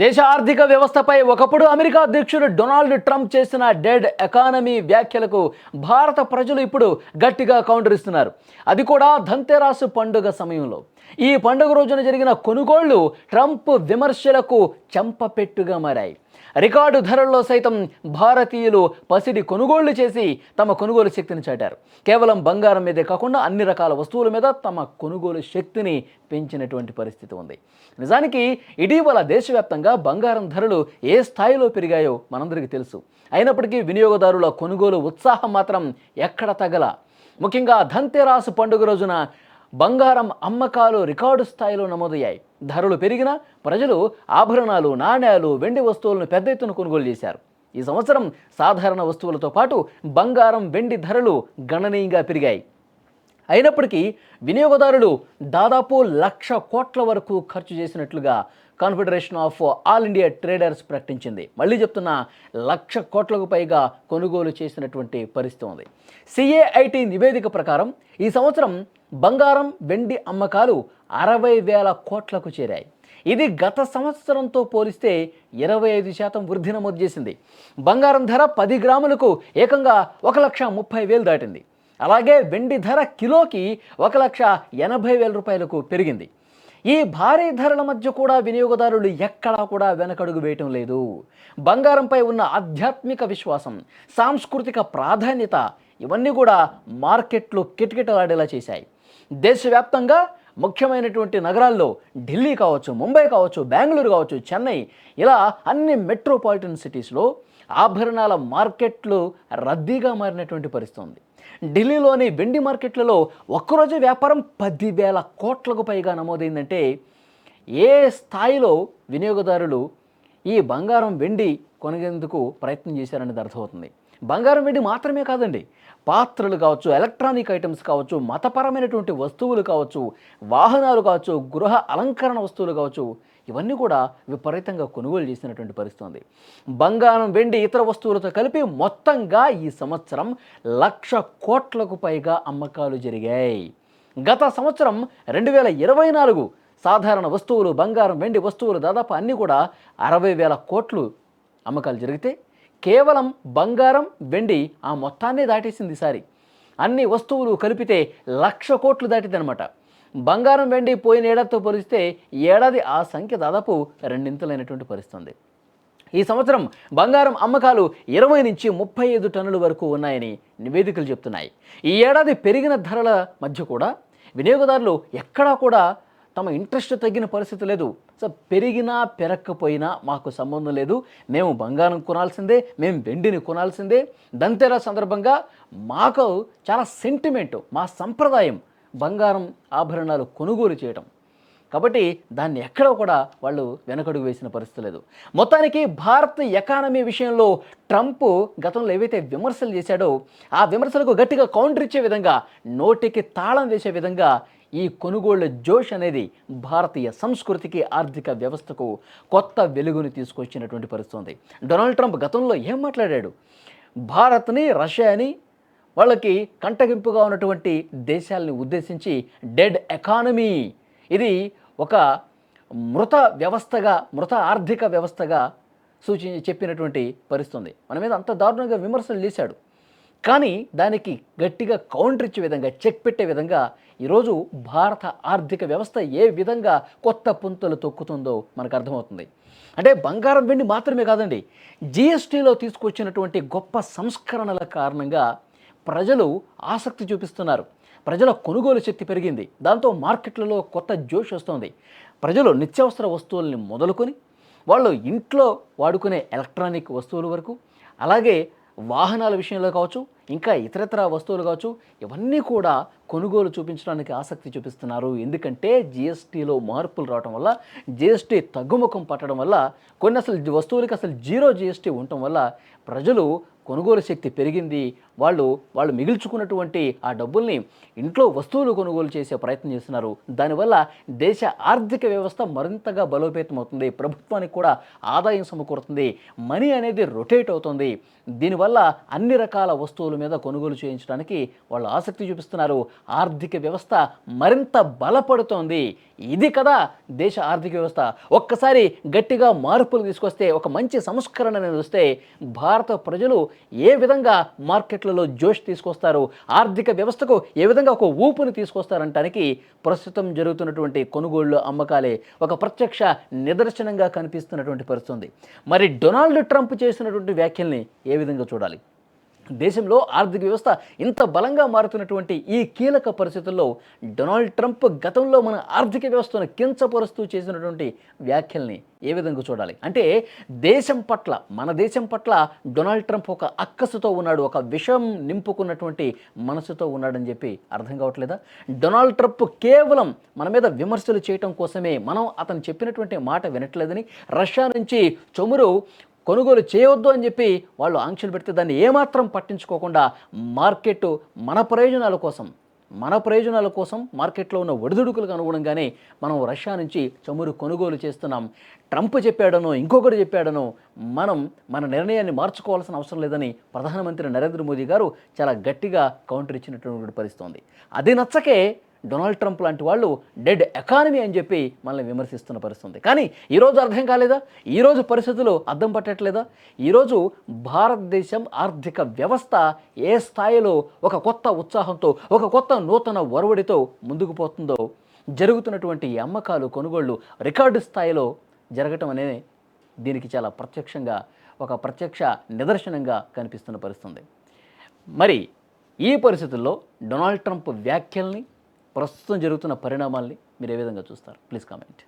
దేశ ఆర్థిక వ్యవస్థపై ఒకప్పుడు అమెరికా అధ్యక్షుడు డొనాల్డ్ ట్రంప్ చేసిన డెడ్ ఎకానమీ వ్యాఖ్యలకు భారత ప్రజలు ఇప్పుడు గట్టిగా కౌంటర్ ఇస్తున్నారు. అది కూడా ధన్తెరాసు పండుగ సమయంలో. ఈ పండుగ రోజున జరిగిన కొనుగోళ్లు ట్రంప్ విమర్శలకు చెంపపెట్టుగా మారాయి. రికార్డు ధరల్లో సైతం భారతీయులు పసిడి కొనుగోళ్లు చేసి తమ కొనుగోలు శక్తిని చాటారు. కేవలం బంగారం మీదే కాకుండా అన్ని రకాల వస్తువుల మీద తమ కొనుగోలు శక్తిని పెంచినటువంటి పరిస్థితి ఉంది. నిజానికి ఇటీవల దేశవ్యాప్తంగా బంగారం ధరలు ఏ స్థాయిలో పెరిగాయో మనందరికీ తెలుసు. అయినప్పటికీ వినియోగదారుల కొనుగోలు ఉత్సాహం మాత్రం ఎక్కడ తగల. ముఖ్యంగా ధన్తెరాసు పండుగ రోజున బంగారం అమ్మకాలు రికార్డు స్థాయిలో నమోదయ్యాయి. ధరలు పెరిగినా ప్రజలు ఆభరణాలు, నాణ్యాలు, వెండి వస్తువులను పెద్ద ఎత్తున కొనుగోలు చేశారు. ఈ సంవత్సరం సాధారణ వస్తువులతో పాటు బంగారం, వెండి ధరలు గణనీయంగా పెరిగాయి. అయినప్పటికీ వినియోగదారులు దాదాపు 1,00,000 కోట్ల వరకు ఖర్చు చేసినట్లుగా confederation of all India traders ప్రకటించింది. మళ్ళీ చెప్తున్నా, 1,00,000 కోట్లకు పైగా కొనుగోలు చేసినటువంటి పరిస్థితి ఉంది. సిఏఐటి నివేదిక ప్రకారం ఈ సంవత్సరం బంగారం, వెండి అమ్మకాలు 60,000 కోట్లకు చేరాయి. ఇది గత సంవత్సరంతో పోలిస్తే 25% వృద్ధి నమోదు చేసింది. బంగారం ధర 10 గ్రాములకు ఏకంగా 1,30,000 దాటింది. అలాగే వెండి ధర కిలోకి 1,80,000 రూపాయలకు పెరిగింది. ఈ భారీ ధరల మధ్య కూడా వినియోగదారులు ఎక్కడా కూడా వెనకడుగు వేయటం లేదు. బంగారంపై ఉన్న ఆధ్యాత్మిక విశ్వాసం, సాంస్కృతిక ప్రాధాన్యత ఇవన్నీ కూడా మార్కెట్లు కిటకిటలాడేలా చేశాయి. దేశవ్యాప్తంగా ముఖ్యమైనటువంటి నగరాల్లో ఢిల్లీ కావచ్చు, ముంబై కావచ్చు, బెంగళూరు కావచ్చు, చెన్నై, ఇలా అన్ని మెట్రోపాలిటన్ సిటీస్లో ఆభరణాల మార్కెట్లు రద్దీగా మారినటువంటి పరిస్థితి ఉంది. ఢిల్లీలోని వెండి మార్కెట్లలో ఒక్కరోజు వ్యాపారం 10,000 కోట్లకు పైగా నమోదైందంటే ఏ స్థాయిలో వినియోగదారులు ఈ బంగారం, వెండి కొనేందుకు ప్రయత్నం చేశారనేది అర్థమవుతుంది. బంగారం, వెండి మాత్రమే కాదండి, పాత్రలు కావచ్చు, ఎలక్ట్రానిక్ ఐటమ్స్ కావచ్చు, మతపరమైనటువంటి వస్తువులు కావచ్చు, వాహనాలు కావచ్చు, గృహ అలంకరణ వస్తువులు కావచ్చు, ఇవన్నీ కూడా విపరీతంగా కొనుగోలు చేసినటువంటి పరిస్థితి ఉంది. బంగారం, వెండి, ఇతర వస్తువులతో కలిపి మొత్తంగా ఈ సంవత్సరం 1,00,000 కోట్లకు పైగా అమ్మకాలు జరిగాయి. గత సంవత్సరం 2024 సాధారణ వస్తువులు, బంగారం, వెండి వస్తువులు దాదాపు అన్నీ కూడా 60,000 కోట్లు అమ్మకాలు జరిగితే కేవలం బంగారం, వెండి ఆ మొత్తాన్ని దాటేసింది ఈసారి. అన్ని వస్తువులు కలిపితే 1,00,000 కోట్లు దాటిందనమాట. బంగారం, వెండి పోయిన ఏడాదితో పోలిస్తే ఈ ఏడాది ఆ సంఖ్య దాదాపు రెండింతలైనటువంటి పరిస్థితి ఉంది. ఈ సంవత్సరం బంగారం అమ్మకాలు 20 నుంచి 35 టన్నుల వరకు ఉన్నాయని నివేదికలు చెప్తున్నాయి. ఈ ఏడాది పెరిగిన ధరల మధ్య కూడా వినియోగదారులు ఎక్కడా కూడా తమ ఇంట్రెస్ట్ తగ్గిన పరిస్థితి లేదు. సో పెరిగినా పెరగకపోయినా మాకు సంబంధం లేదు, మేము బంగారం కొనాల్సిందే, మేము వెండిని కొనాల్సిందే. ధన్తెరస్ సందర్భంగా మాకు చాలా సెంటిమెంటు, మా సంప్రదాయం బంగారం ఆభరణాలు కొనుగోలు చేయడం. కాబట్టి దాన్ని ఎక్కడ కూడా వాళ్ళు వెనకడుగు వేసిన పరిస్థితి లేదు. మొత్తానికి భారత్ ఎకానమీ విషయంలో ట్రంప్ గతంలో ఏవైతే విమర్శలు చేశాడో ఆ విమర్శలకు గట్టిగా కౌంటర్ ఇచ్చే విధంగా, నోటికి తాళం వేసే విధంగా ఈ కొనుగోళ్ల జోష్ అనేది భారతీయ సంస్కృతికి, ఆర్థిక వ్యవస్థకు కొత్త వెలుగుని తీసుకొచ్చినటువంటి పరిస్థితి ఉంది. డొనాల్డ్ ట్రంప్ గతంలో ఏం మాట్లాడాడు? భారత్ని, రష్యాని, వాళ్ళకి కంటగింపుగా ఉన్నటువంటి దేశాలని ఉద్దేశించి డెడ్ ఎకానమీ, ఇది ఒక మృత వ్యవస్థగా, మృత ఆర్థిక వ్యవస్థగా చెప్పినటువంటి పరిస్థితి ఉంది. మన మీద అంత దారుణంగా విమర్శలు చేశాడు. కానీ దానికి గట్టిగా కౌంటర్ ఇచ్చే విధంగా, చెక్ పెట్టే విధంగా ఈరోజు భారత ఆర్థిక వ్యవస్థ ఏ విధంగా కొత్త పుంతలు తొక్కుతుందో మనకు అర్థమవుతుంది. అంటే బంగారం, వెండి మాత్రమే కాదండి, జిఎస్టీలో తీసుకొచ్చినటువంటి గొప్ప సంస్కరణల కారణంగా ప్రజలు ఆసక్తి చూపిస్తున్నారు. ప్రజల కొనుగోలు శక్తి పెరిగింది. దాంతో మార్కెట్లలో కొత్త జోష్ వస్తుంది. ప్రజలు నిత్యావసర వస్తువుల్ని మొదలుకొని వాళ్ళు ఇంట్లో వాడుకునే ఎలక్ట్రానిక్ వస్తువుల వరకు, అలాగే వాహనాల విషయంలో కావచ్చు, ఇంకా ఇతరత్ర వస్తువులు కావచ్చు, ఇవన్నీ కూడా కొనుగోలు చూపించడానికి ఆసక్తి చూపిస్తున్నారు. ఎందుకంటే జిఎస్టీలో మార్పులు రావడం వల్ల, జిఎస్టీ తగ్గుముఖం పట్టడం వల్ల, కొన్ని అసలు వస్తువులకి అసలు 0 జిఎస్టీ ఉండటం వల్ల ప్రజలు కొనుగోలు శక్తి పెరిగింది. వాళ్ళు మిగిల్చుకున్నటువంటి ఆ డబ్బుల్ని ఇంట్లో వస్తువులు కొనుగోలు చేసే ప్రయత్నం చేస్తున్నారు. దానివల్ల దేశ ఆర్థిక వ్యవస్థ మరింతగా బలోపేతం అవుతుంది. ప్రభుత్వానికి కూడా ఆదాయం సమకూరుతుంది. మనీ అనేది రొటేట్ అవుతుంది. దీనివల్ల అన్ని రకాల వస్తువుల మీద కొనుగోలు చేయించడానికి వాళ్ళు ఆసక్తి చూపిస్తున్నారు. ఆర్థిక వ్యవస్థ మరింత బలపడుతోంది. ఇది కదా దేశ ఆర్థిక వ్యవస్థ. ఒక్కసారి గట్టిగా మార్పులు తీసుకొస్తే, ఒక మంచి సంస్కరణ అనేది వస్తే భారత ప్రజలు ఏ విధంగా మార్కెట్లలో జోష్ తీసుకొస్తారు, ఆర్థిక వ్యవస్థకు ఏ విధంగా ఒక ఊపుని తీసుకొస్తారంటానికి ప్రస్తుతం జరుగుతున్నటువంటి కొనుగోళ్లు అమ్మకాలే ఒక ప్రత్యక్ష నిదర్శనంగా కనిపిస్తున్నటువంటి పరిస్థితి. మరి డొనాల్డ్ ట్రంప్ చేసినటువంటి వ్యాఖ్యల్ని ఏ విధంగా చూడాలి? దేశంలో ఆర్థిక వ్యవస్థ ఇంత బలంగా మారుతున్నటువంటి ఈ కీలక పరిస్థితుల్లో డొనాల్డ్ ట్రంప్ గతంలో మన ఆర్థిక వ్యవస్థను కించపరుస్తూ చేసినటువంటి వ్యాఖ్యల్ని ఏ విధంగా చూడాలి? అంటే మన దేశం పట్ల డొనాల్డ్ ట్రంప్ ఒక అక్కసుతో ఉన్నాడు, ఒక విషం నింపుకున్నటువంటి మనసుతో ఉన్నాడని చెప్పి అర్థం కావట్లేదా? డొనాల్డ్ ట్రంప్ కేవలం మన మీద విమర్శలు చేయటం కోసమే, మనం అతను చెప్పినటువంటి మాట వినట్లేదని, రష్యా నుంచి చమురు కొనుగోలు చేయవద్దు అని చెప్పి వాళ్ళు ఆంక్షలు పెడితే దాన్ని ఏమాత్రం పట్టించుకోకుండా మన ప్రయోజనాల కోసం మార్కెట్లో ఉన్న ఒడిదుడుకులకు అనుగుణంగానే మనం రష్యా నుంచి చమురు కొనుగోలు చేస్తున్నాం. ట్రంప్ చెప్పాడనో ఇంకొకటి చెప్పాడనో మన నిర్ణయాన్ని మార్చుకోవాల్సిన అవసరం లేదని ప్రధానమంత్రి నరేంద్ర మోదీ గారు చాలా గట్టిగా కౌంటర్ ఇచ్చినటువంటి పరిస్థితి. అది నచ్చకే డొనాల్డ్ ట్రంప్ లాంటి వాళ్ళు డెడ్ ఎకానమీ అని చెప్పి మనల్ని విమర్శిస్తున్న పరిస్థితి. కానీ ఈరోజు అర్థం కాలేదా? ఈరోజు పరిస్థితులు అర్థం పట్టట్లేదా? ఈరోజు భారతదేశం ఆర్థిక వ్యవస్థ ఏ స్థాయిలో ఒక కొత్త ఉత్సాహంతో, ఒక కొత్త నూతన ఒరవడితో ముందుకు పోతుందో, జరుగుతున్నటువంటి అమ్మకాలు కొనుగోళ్లు రికార్డు స్థాయిలో జరగటం అనేది దీనికి చాలా ప్రత్యక్ష నిదర్శనంగా కనిపిస్తున్న పరిస్థితి. మరి ఈ పరిస్థితుల్లో డొనాల్డ్ ట్రంప్ వ్యాఖ్యల్ని, ప్రస్తుతం జరుగుతున్న పరిణామాల్ని మీరు ఏ విధంగా చూస్తారు? Please comment.